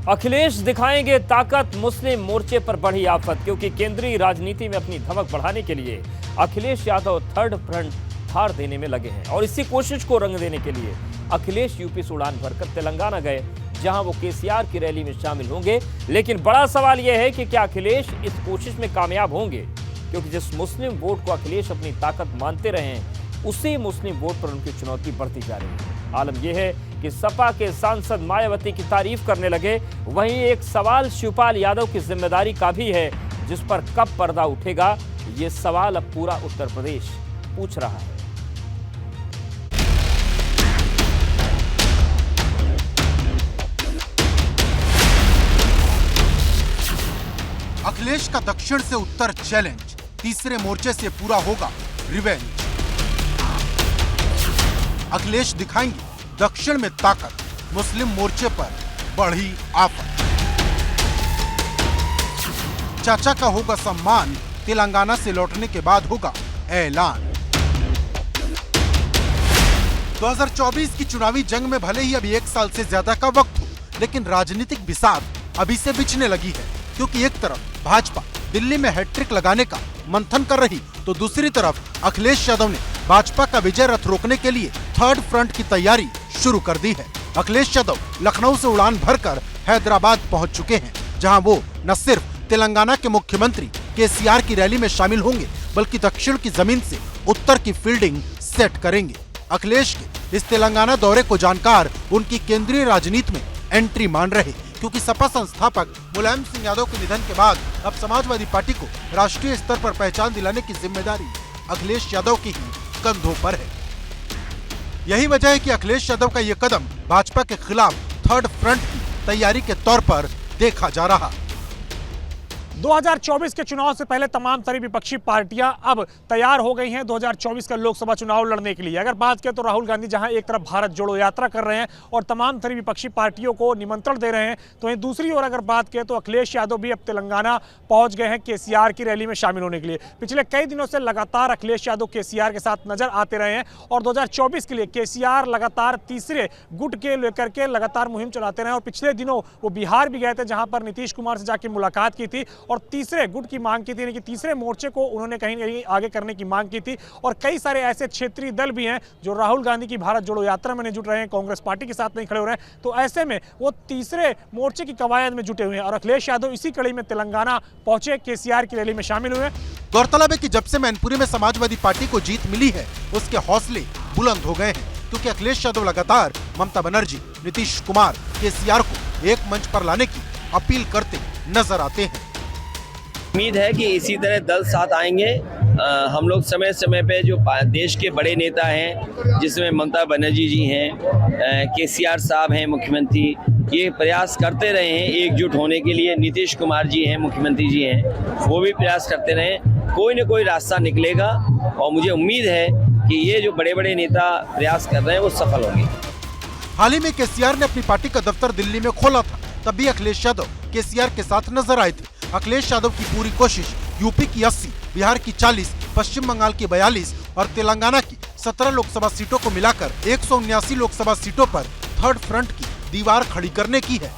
अखिलेश दिखाएंगे ताकत, मुस्लिम मोर्चे पर बढ़ी आफत। क्योंकि केंद्रीय राजनीति में अपनी धमक बढ़ाने के लिए अखिलेश यादव थर्ड फ्रंट हार देने में लगे हैं और इसी कोशिश को रंग देने के लिए अखिलेश यूपी से उड़ान भरकर तेलंगाना गए, जहां वो केसीआर की रैली में शामिल होंगे। लेकिन बड़ा सवाल यह है कि क्या अखिलेश इस कोशिश में कामयाब होंगे? क्योंकि जिस मुस्लिम वोट को अखिलेश अपनी ताकत मानते रहे हैं, उसी मुस्लिम वोट पर उनकी चुनौती बढ़ती जा रही है। आलम यह है कि सपा के सांसद मायावती की तारीफ करने लगे। वहीं एक सवाल शिवपाल यादव की जिम्मेदारी का भी है, जिस पर कब पर्दा उठेगा, ये सवाल अब पूरा उत्तर प्रदेश पूछ रहा है। अखिलेश का दक्षिण से उत्तर चैलेंज, तीसरे मोर्चे से पूरा होगा रिवेंज। अखिलेश दिखाएंगे दक्षिण में ताकत, मुस्लिम मोर्चे पर बढ़ी आफत। चाचा का होगा सम्मान, तेलंगाना से लौटने के बाद होगा ऐलान। 2024 की चुनावी जंग में भले ही अभी 1 साल से ज्यादा का वक्त हो, लेकिन राजनीतिक बिसात अभी से बिछने लगी है। क्योंकि एक तरफ भाजपा दिल्ली में हैट्रिक लगाने का मंथन कर रही, तो दूसरी तरफ अखिलेश यादव ने भाजपा का विजय रथ रोकने के लिए थर्ड फ्रंट की तैयारी शुरू कर दी है। अखिलेश यादव लखनऊ से उड़ान भरकर हैदराबाद पहुंच चुके हैं, जहां वो न सिर्फ तेलंगाना के मुख्यमंत्री केसीआर की रैली में शामिल होंगे, बल्कि दक्षिण की जमीन से उत्तर की फील्डिंग सेट करेंगे। अखिलेश के इस तेलंगाना दौरे को जानकार उनकी केंद्रीय राजनीति में एंट्री मान रहे, क्योंकि सपा संस्थापक मुलायम सिंह यादव के निधन के बाद अब समाजवादी पार्टी को राष्ट्रीय स्तर पर पहचान दिलाने की जिम्मेदारी अखिलेश यादव की ही कंधों पर है। यही वजह है कि अखिलेश यादव का ये कदम भाजपा के खिलाफ थर्ड फ्रंट की तैयारी के तौर पर देखा जा रहा। 2024 के चुनाव से पहले तमाम सारी विपक्षी पार्टियां अब तैयार हो गई हैं 2024 का लोकसभा चुनाव लड़ने के लिए। अगर बात करें तो राहुल गांधी जहां एक तरफ भारत जोड़ो यात्रा कर रहे हैं और तमाम सारी विपक्षी पार्टियों को निमंत्रण दे रहे हैं, तो वहीं दूसरी ओर अगर बात करें तो अखिलेश यादव भी अब तेलंगाना पहुंच गए हैं केसीआर की रैली में शामिल होने के लिए। पिछले कई दिनों से लगातार अखिलेश यादव केसीआर के साथ नजर आते रहे हैं और 2024 के लिए केसीआर लगातार तीसरे गुट के लेकर के लगातार मुहिम चलाते रहे। और पिछले दिनों वो बिहार भी गए थे, जहां पर नीतीश कुमार से जाकर मुलाकात की थी और तीसरे गुट की मांग की थी, यानी कि तीसरे मोर्चे को उन्होंने कहीं ना कहीं आगे करने की मांग की थी। और कई सारे ऐसे क्षेत्रीय दल भी हैं जो राहुल गांधी की भारत जोड़ो यात्रा में नहीं जुट रहे हैं, कांग्रेस पार्टी के साथ नहीं खड़े हो रहे हैं, तो ऐसे में वो तीसरे मोर्चे की कवायद में जुटे हुए हैं। और अखिलेश यादव इसी कड़ी में तेलंगाना पहुंचे, केसीआर की रैली में शामिल हुए। गौरतलब है कि जब से मैनपुरी में समाजवादी पार्टी को जीत मिली है, उसके हौसले बुलंद हो गए हैं, क्योंकि अखिलेश यादव लगातार ममता बनर्जी, नीतीश कुमार, केसीआर को एक मंच पर लाने की अपील करते नजर आते हैं। उम्मीद है कि इसी तरह दल साथ आएंगे। हम लोग समय समय पे जो देश के बड़े नेता हैं, जिसमें ममता बनर्जी जी हैं, केसीआर साहब हैं मुख्यमंत्री, ये प्रयास करते रहे हैं एकजुट होने के लिए। नीतीश कुमार जी हैं मुख्यमंत्री जी हैं, वो भी प्रयास करते रहे। कोई न कोई रास्ता निकलेगा और मुझे उम्मीद है कि ये जो बड़े बड़े नेता प्रयास कर रहे हैं वो सफल होंगे। हाल ही में केसीआर ने अपनी पार्टी का दफ्तर दिल्ली में खोला था, तब भी अखिलेश यादव केसीआर के साथ नजर आए थे। अखिलेश यादव की पूरी कोशिश यूपी की 80, बिहार की 40, पश्चिम बंगाल की 42 और तेलंगाना की 17 लोकसभा सीटों को मिलाकर 179 लोकसभा सीटों पर थर्ड फ्रंट की दीवार खड़ी करने की है,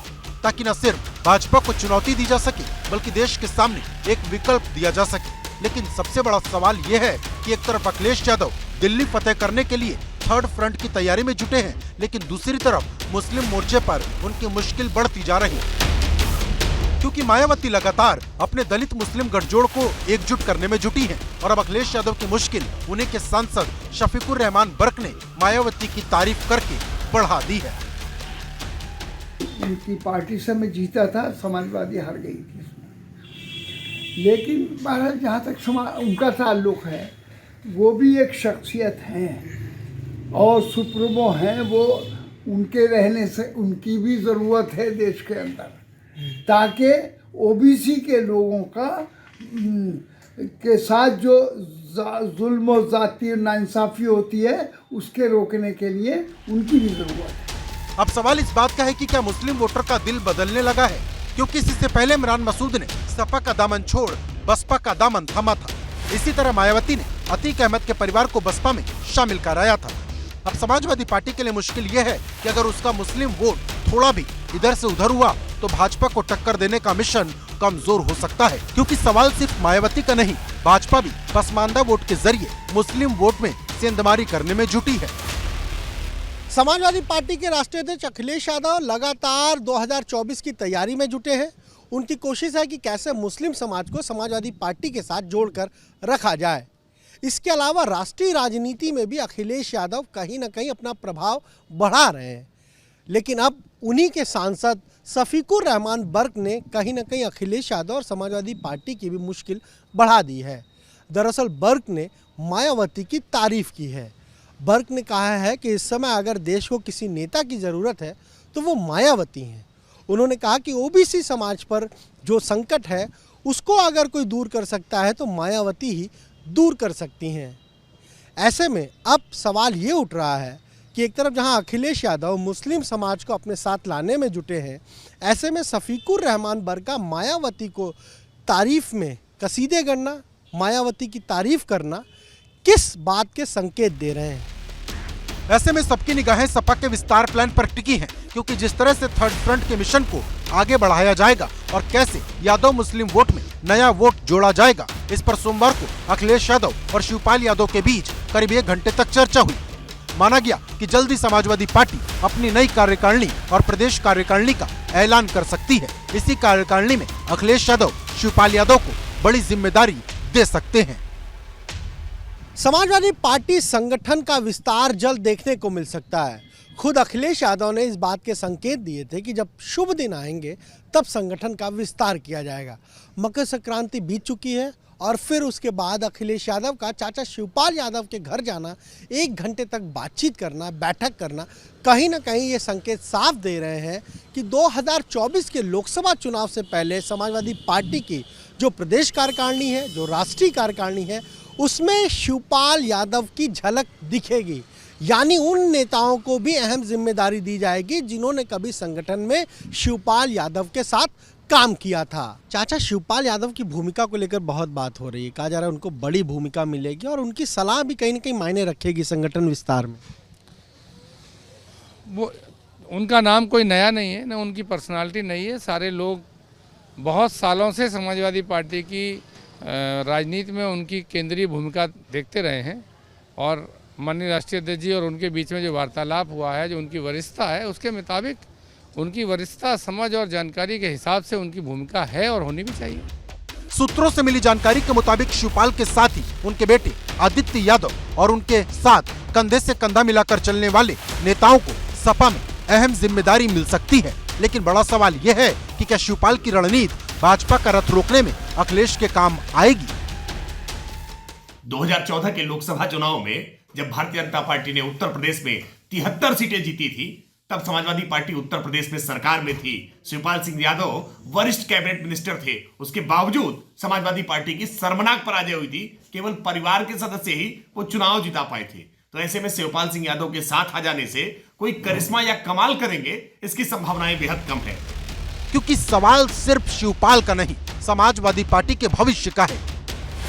ताकि न सिर्फ भाजपा को चुनौती दी जा सके, बल्कि देश के सामने एक विकल्प दिया जा सके। लेकिन सबसे बड़ा सवाल ये है कि एक तरफ अखिलेश यादव दिल्ली फतेह करने के लिए थर्ड फ्रंट की तैयारी में जुटे हैं, लेकिन दूसरी तरफ मुस्लिम मोर्चे पर उनकी मुश्किल बढ़ती जा रही है, क्योंकि मायावती लगातार अपने दलित मुस्लिम गठजोड़ को एकजुट करने में जुटी हैं। और अब अखिलेश यादव की मुश्किल उन्हीं के सांसद शफीकुर रहमान बर्क ने मायावती की तारीफ करके बढ़ा दी है। उनकी पार्टी से मैं जीता था, समाजवादी हार गई थी इसमें। लेकिन बहरहाल जहाँ तक उनका ताल्लुक है, वो भी एक शख्सियत हैं और सुप्रीमो हैं। वो उनके रहने से उनकी भी ज़रूरत है देश के अंदर, ताकि ओबीसी के लोगों का के साथ जो जुल्म और जाती नाइंसाफ़ी होती है, उसके रोकने के लिए उनकी भी ज़रूरत है। अब सवाल इस बात का है कि क्या मुस्लिम वोटर का दिल बदलने लगा है, क्योंकि इससे पहले इमरान मसूद ने सपा का दामन छोड़ बसपा का दामन थामा था। इसी तरह मायावती ने अतीक अहमद के परिवार को बसपा में शामिल कराया था। अब समाजवादी पार्टी के लिए मुश्किल यह है कि अगर उसका मुस्लिम वोट थोड़ा भी इधर से उधर हुआ तो भाजपा को टक्कर देने का मिशन कमजोर हो सकता है, क्योंकि सवाल सिर्फ मायावती का नहीं, भाजपा भी पसमानदा वोट के जरिए मुस्लिम वोट में सेंधमारी करने में जुटी है। समाजवादी पार्टी के राष्ट्रीय अध्यक्ष अखिलेश यादव लगातार 2024 की तैयारी में जुटे हैं। उनकी कोशिश है कि कैसे मुस्लिम समाज को समाजवादी पार्टी के साथ जोड़कर रखा जाए। इसके अलावा राष्ट्रीय राजनीति में भी अखिलेश यादव कहीं ना कहीं अपना प्रभाव बढ़ा रहे हैं। लेकिन अब उन्हीं के सांसद शफीकुर रहमान बर्क ने कहीं ना कहीं अखिलेश यादव और समाजवादी पार्टी की भी मुश्किल बढ़ा दी है। दरअसल बर्क ने मायावती की तारीफ की है। बर्क ने कहा है कि इस समय अगर देश को किसी नेता की ज़रूरत है तो वो मायावती हैं। उन्होंने कहा कि ओबीसी समाज पर जो संकट है उसको अगर कोई दूर कर सकता है तो मायावती ही दूर कर सकती हैं। ऐसे में अब सवाल ये उठ रहा है कि एक तरफ जहां अखिलेश यादव मुस्लिम समाज को अपने साथ लाने में जुटे हैं, ऐसे में शफीकुर रहमान बर्का मायावती को तारीफ में कसीदे गढ़ना, मायावती की तारीफ करना किस बात के संकेत दे रहे हैं। ऐसे में सबकी निगाहें सपा के विस्तार प्लान पर टिकी हैं, क्योंकि जिस तरह से थर्ड फ्रंट के मिशन को आगे बढ़ाया जाएगा और कैसे यादव मुस्लिम वोट में नया वोट जोड़ा जाएगा, इस पर सोमवार को अखिलेश यादव और शिवपाल यादव के बीच करीब 1 घंटे तक चर्चा हुई। माना गया कि जल्दी समाजवादी पार्टी अपनी नई कार्यकारिणी और प्रदेश कार्यकारिणी का ऐलान कर सकती है। इसी कार्यकारिणी में अखिलेश यादव शिवपाल यादव को बड़ी जिम्मेदारी दे सकते हैं। समाजवादी पार्टी संगठन का विस्तार जल्द देखने को मिल सकता है। खुद अखिलेश यादव ने इस बात के संकेत दिए थे कि जब शुभ दिन आएंगे तब संगठन का विस्तार किया जाएगा। मकर संक्रांति बीत चुकी है और फिर उसके बाद अखिलेश यादव का चाचा शिवपाल यादव के घर जाना, 1 घंटे तक बातचीत करना, बैठक करना, कहीं ना कहीं ये संकेत साफ दे रहे हैं कि 2024 के लोकसभा चुनाव से पहले समाजवादी पार्टी की जो प्रदेश कार्यकारिणी है, जो राष्ट्रीय कार्यकारिणी है, उसमें शिवपाल यादव की झलक दिखेगी। यानी उन नेताओं को भी अहम जिम्मेदारी दी जाएगी जिन्होंने कभी संगठन में शिवपाल यादव के साथ काम किया था। चाचा शिवपाल यादव की भूमिका को लेकर बहुत बात हो रही है। कहा जा रहा है उनको बड़ी भूमिका मिलेगी और उनकी सलाह भी कहीं ना कहीं मायने रखेगी संगठन विस्तार में। वो उनका नाम कोई नया नहीं है, ना उनकी पर्सनालिटी नहीं है। सारे लोग बहुत सालों से समाजवादी पार्टी की राजनीति में उनकी केंद्रीय भूमिका देखते रहे हैं और माननीय राष्ट्रीय अध्यक्ष जी और उनके बीच में जो वार्तालाप हुआ है, जो उनकी वरिष्ठता है, उसके मुताबिक उनकी वरिष्ठता, समझ और जानकारी के हिसाब से उनकी भूमिका है और होनी भी चाहिए। सूत्रों से मिली जानकारी के मुताबिक शिवपाल के साथ ही उनके बेटे आदित्य यादव और उनके साथ कंधे से कंधा मिलाकर चलने वाले नेताओं को सपा में अहम जिम्मेदारी मिल सकती है। लेकिन बड़ा सवाल यह है कि क्या शिवपाल की रणनीति भाजपा का रथ रोकने में अखिलेश के काम आएगी। 2014 के लोकसभा चुनाव में जब भारतीय जनता पार्टी ने उत्तर प्रदेश में 73 सीटें जीती थी, तब समाजवादी पार्टी उत्तर प्रदेश में सरकार में थी। शिवपाल सिंह यादव वरिष्ठ कैबिनेट मिनिस्टर थे। उसके बावजूद समाजवादी पार्टी की शर्मनाक पराजय हुई थी। केवल परिवार के सदस्य ही वो चुनाव जिता पाए थे। तो ऐसे में शिवपाल सिंह यादव के साथ आ जाने से कोई करिश्मा या कमाल करेंगे, इसकी संभावनाएं बेहद कम है। क्योंकि सवाल सिर्फ शिवपाल का नहीं, समाजवादी पार्टी के भविष्य का है।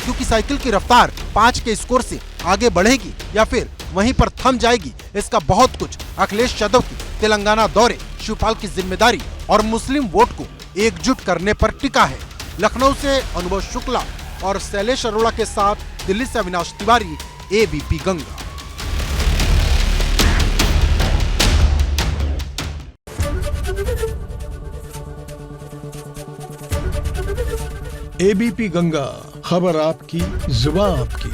क्योंकि साइकिल की रफ्तार 5 के स्कोर से आगे बढ़ेगी या फिर वहीं पर थम जाएगी, इसका बहुत कुछ अखिलेश यादव के तेलंगाना दौरे, शिवपाल की जिम्मेदारी और मुस्लिम वोट को एकजुट करने पर टिका है। लखनऊ से अनुभव शुक्ला और शैलेश अरोड़ा के साथ दिल्ली से अविनाश तिवारी, एबीपी गंगा। एबीपी गंगा, खबर आपकी, जुबान आपकी।